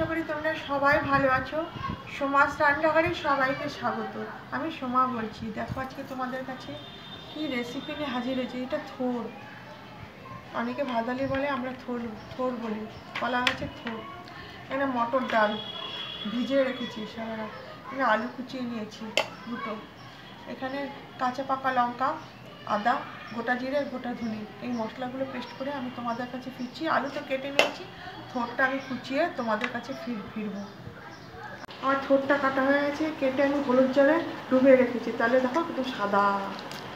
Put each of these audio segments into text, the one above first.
আশা করি তোমরা সবাই ভালো আছো। সোমাস রান্নাঘরে সবাইকে স্বাগত। আমি সোমা বলছি। দেখো আজকে তোমাদের কাছে কি রেসিপি নিয়ে হাজির হয়েছে। এটা থোর, অনেকে ভাদালি বলে, আমরা থোর থোর বলি, বলা হচ্ছে থোর। এখানে মটর ডাল ভিজিয়ে রেখেছি সারা রাত। এখানে আলু কুচিয়ে নিয়েছি দুটো। এখানে কাঁচা পাকা লঙ্কা, আদা, গোটা জিরে, গোটা ধনে, এই মশলাগুলো পেস্ট করে আমি তোমাদের কাছে ফিরছি। আলু তো কেটে নিয়েছি, থোরটা আমি কুচিয়ে তোমাদের কাছে ফিরবো। আমার থোরটা কাটা হয়ে গেছে, কেটে আমি হলুদ জলে ডুবিয়ে রেখেছি। তাহলে দেখো একটু সাদা,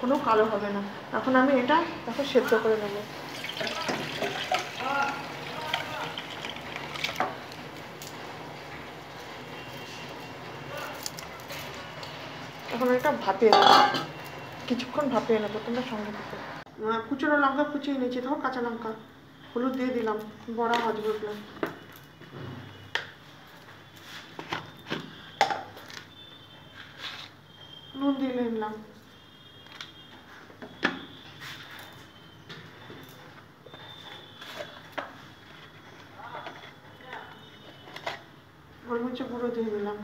কোনো কালো হবে না। এখন আমি এটা দেখো সেদ্ধ করে নেবো। এখন এটা ভাপিয়ে নেবো, কিছুক্ষণ ভাপিয়ে নেবো। তোমরা সঙ্গে থাকো। কুচনো লঙ্কা কুচিয়ে নিয়েছি, ধর কাঁচা লঙ্কা, হলুদ দিয়ে দিলাম, বড়া ভাজবো দিলাম, নুন দিয়ে নিলাম, গোলমরিচের গুঁড়ো দিয়ে দিলাম।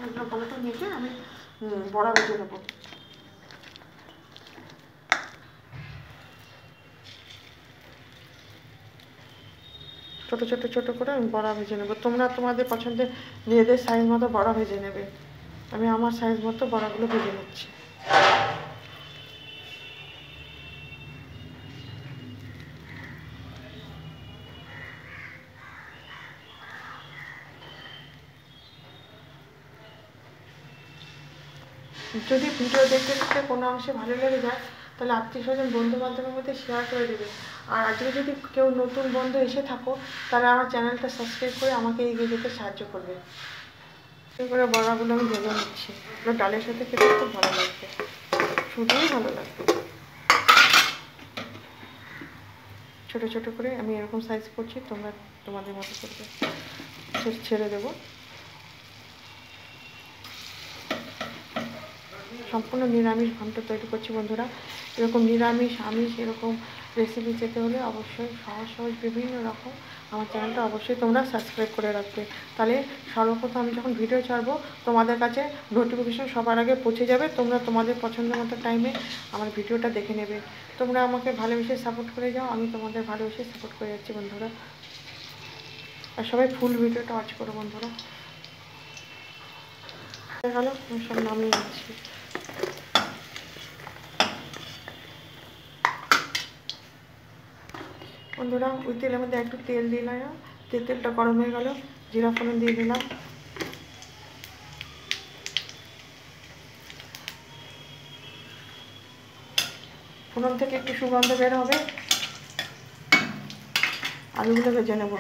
এগুলো ভালো করে মেখে আমি বড়া ভেজে নেবো। ছোটো ছোটো ছোটো করে আমি বড়া ভেজে নেবো। তোমরা তোমাদের পছন্দের মেয়েদের সাইজ মতো বড়া ভেজে নেবে। আমি আমার সাইজ মতো বড়াগুলো ভেজে নিচ্ছি। যদি ভিডিও দেখতে দেখতে কোনো অংশে ভালো লেগে যায়, তাহলে আত্মীয় স্বজন বন্ধু বান্ধবের মধ্যে শেয়ার করে দেবে। আর আজকে যদি কেউ নতুন বন্ধু এসে থাকো, তাহলে আমার চ্যানেলটা সাবস্ক্রাইব করে আমাকে এগিয়ে যেতে সাহায্য করবে। করে বড়াগুলো আমি ভেজে নিচ্ছি। এগুলো ডালের সাথে খেতে খুব ভালো লাগবে, শুধুই ভালো লাগবে। ছোটো ছোটো করে আমি এরকম সাইজ করছি, তোমরা তোমাদের মতো করবে। ছেড়ে দেবো। সম্পূর্ণ নিরামিষ ঘন্ট তৈরি করছি বন্ধুরা। এরকম নিরামিষ আমিষ এরকম রেসিপি পেতে হলে অবশ্যই সহজ সহজ বিভিন্ন রকম আমার চ্যানেলটা অবশ্যই তোমরা সাবস্ক্রাইব করে রাখবে। তাহলে সর্বপ্রথম আমি যখন ভিডিও ছাড়বো তোমাদের কাছে নোটিফিকেশন সবার আগে পৌঁছে যাবে। তোমরা তোমাদের পছন্দের মতো টাইমে আমার ভিডিওটা দেখে নেবে। তোমরা আমাকে ভালোবেসে সাপোর্ট করে যাও, আমি তোমাদের ভালোবেসে সাপোর্ট করে যাচ্ছি বন্ধুরা। আর সবাই ফুল ভিডিওটা ওয়াচ করো বন্ধুরা। হয়ে গেল, আমি সব নামিয়ে নিচ্ছি। বন্ধুরা ওই তেলের মধ্যে একটু তেল দিলাম, তেলটা গরম হয়ে গেল, জিরা ফোড়ন দিয়ে দিলাম। ফোড়ন থেকে একটু সুগন্ধ বের হবে, আলুগুলো ভেজে নেব।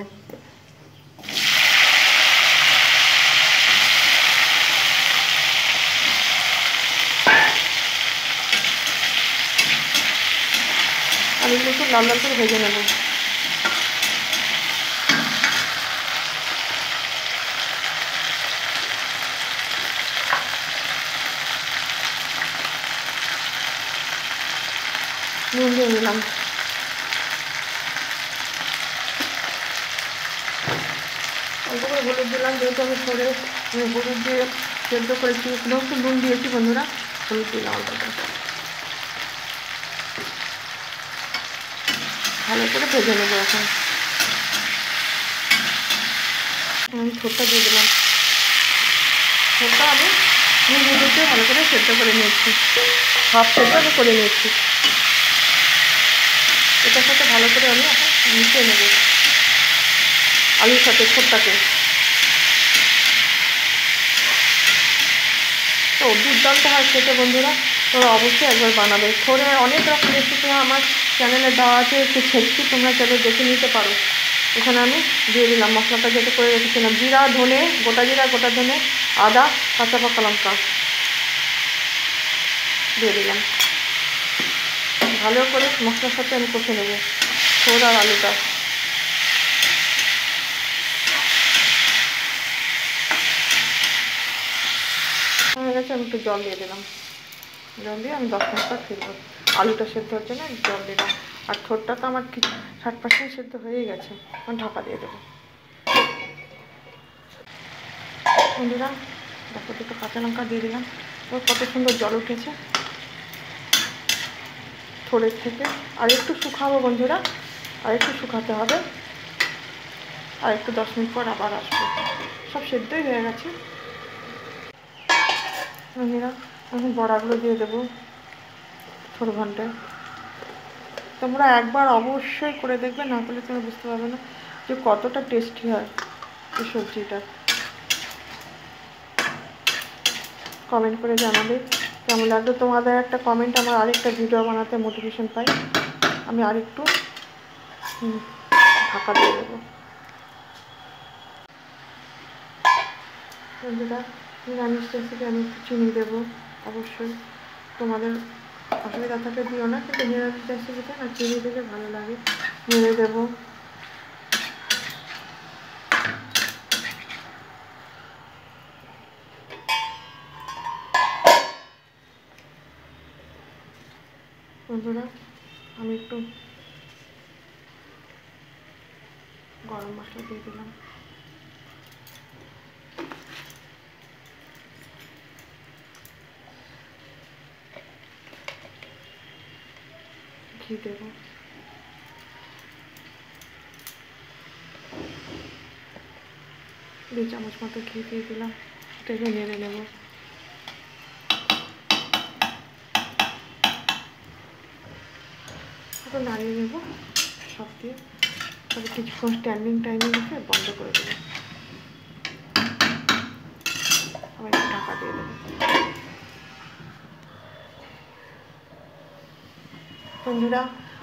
আলুগুলো একটু লাল লাল করে ভেজে নেব। নুন দিয়ে নিলাম। অল্প করে হলুদ দিলাম, যেহেতু আমি সরে হলুদ দিয়ে সেদ্ধ করেছি, একটু নুন দিয়েছি বন্ধুরা, হলুদ দিলাম অল্প করে। ভালো করে ভেজে নেব। এখন আমি থোরটা দিয়ে দিলাম। থোরটা আমি নুন হলুদ ভালো করে সেদ্ধ করে নিয়েছি, হাফ সেদ্ধ আমি করে নিয়েছি। এটার সাথে ভালো করে আমি এখন মিশিয়ে নেব আলুর সাথে থোরটাকে। তো দুর্দান্ত হয় খেতে বন্ধুরা, তোমরা অবশ্যই একবার বানাবে। থোরে অনেক রকম রেসিপি আমার চ্যানেলে দেওয়া আছে, একটু ছেড়ছি, তোমরা চাইলে দেখে নিতে পারো। এখানে আমি দিয়ে দিলাম মশলাটা যেটা করে রেখেছিলাম, জিরা ধনে, গোটা জিরা গোটা ধনে, আদা, কাঁচা পাকা লঙ্কা দিয়ে দিলাম। ভালো করে মশলার সাথে আমি কষে নেব থোর আর আলুটা। হয়ে গেছে, আমি একটু জল দিয়ে দিলাম। জল দিয়ে আমি 10 মিনিট পর ফিরবো। আলুটা সেদ্ধ হচ্ছে না, জল দিলাম। আর থোরটা তো আমার 60% সেদ্ধ হয়েই গেছে, আমি ঢাকা দিয়ে দেবো। বন্ধুরা দেখো, দুটো কাঁচা লঙ্কা দিয়ে দিলাম। কত সুন্দর জল উঠেছে থোড়ের থেকে। আর একটু শুকাবো বন্ধুরা, আর একটু শুকাতে হবে। আর একটু 10 মিনিট পর আবার আসবো। সব সেদ্ধই হয়ে গেছে বন্ধুরা। এখন বড়াগুলো দিয়ে দেবো থোড় ঘন্টায়। তোমরা একবার অবশ্যই করে দেখবে, না করলে তোমরা বুঝতে পারবে না যে কতটা টেস্টি হয় এই সবজিটা। কমেন্ট করে জানাবে কেমন লাগবে। তোমাদের একটা কমেন্ট আমার আরেকটা ভিডিও বানাতে মোটিভেশন পাই। আমি আরেকটু ঢাকা দিয়ে দেবো বন্ধুরা। নিরামিষ রেসিপি আমি একটু চিনি দেবো অবশ্যই। তোমাদের অসুবিধা থাকলে দিও না, কিন্তু নিরামিষ রেসিপিতে না চিনি দিলে ভালো লাগে। নেড়ে দেবো। বন্ধুরা আমি একটু গরম মশলা দিয়ে দিলাম। ঘি দেবো। 2 চামচ মতো ঘি দিয়ে দিলাম। এটাকে নেড়ে নেব। একটু নাড়িয়ে নেব সব দিয়ে। তবে কিছুক্ষণ স্ট্যান্ডিং টাইমে রেখে বন্ধ করে দেবো। আবার একটু ঢাকা দিয়ে দেবো। বন্ধুরা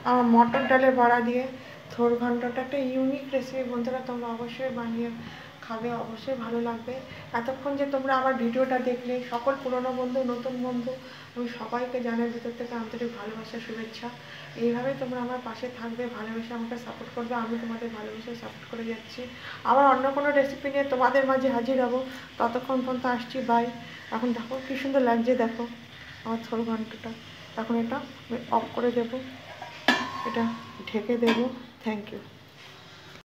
আমার মটর ডালের বড়া দিয়ে থোড় ঘন্টটা একটা ইউনিক রেসিপি বন্ধুরা। তোমরা অবশ্যই বানিয়ে খাবে, অবশ্যই ভালো লাগবে। এতক্ষণ যে তোমরা আমার ভিডিওটা দেখলে, সকল পুরনো বন্ধু নতুন বন্ধু আমি সবাইকে জানাই ভিতর থেকে আন্তরিক ভালোবাসা শুভেচ্ছা। এইভাবেই তোমরা আমার পাশে থাকবে, ভালোবেসে আমাকে সাপোর্ট করবে। আমি তোমাদের ভালোবেসে সাপোর্ট করে যাচ্ছি। আবার অন্য কোনো রেসিপি নিয়ে তোমাদের মাঝে হাজির হবো। ততক্ষণ পর্যন্ত আসছি, বাই। এখন দেখো কী সুন্দর লাগছে, দেখো আমার থোড় ঘন্টটা। এখন এটা আমি অফ করে দেবো, এটা ঢেকে দেবো। Thank you.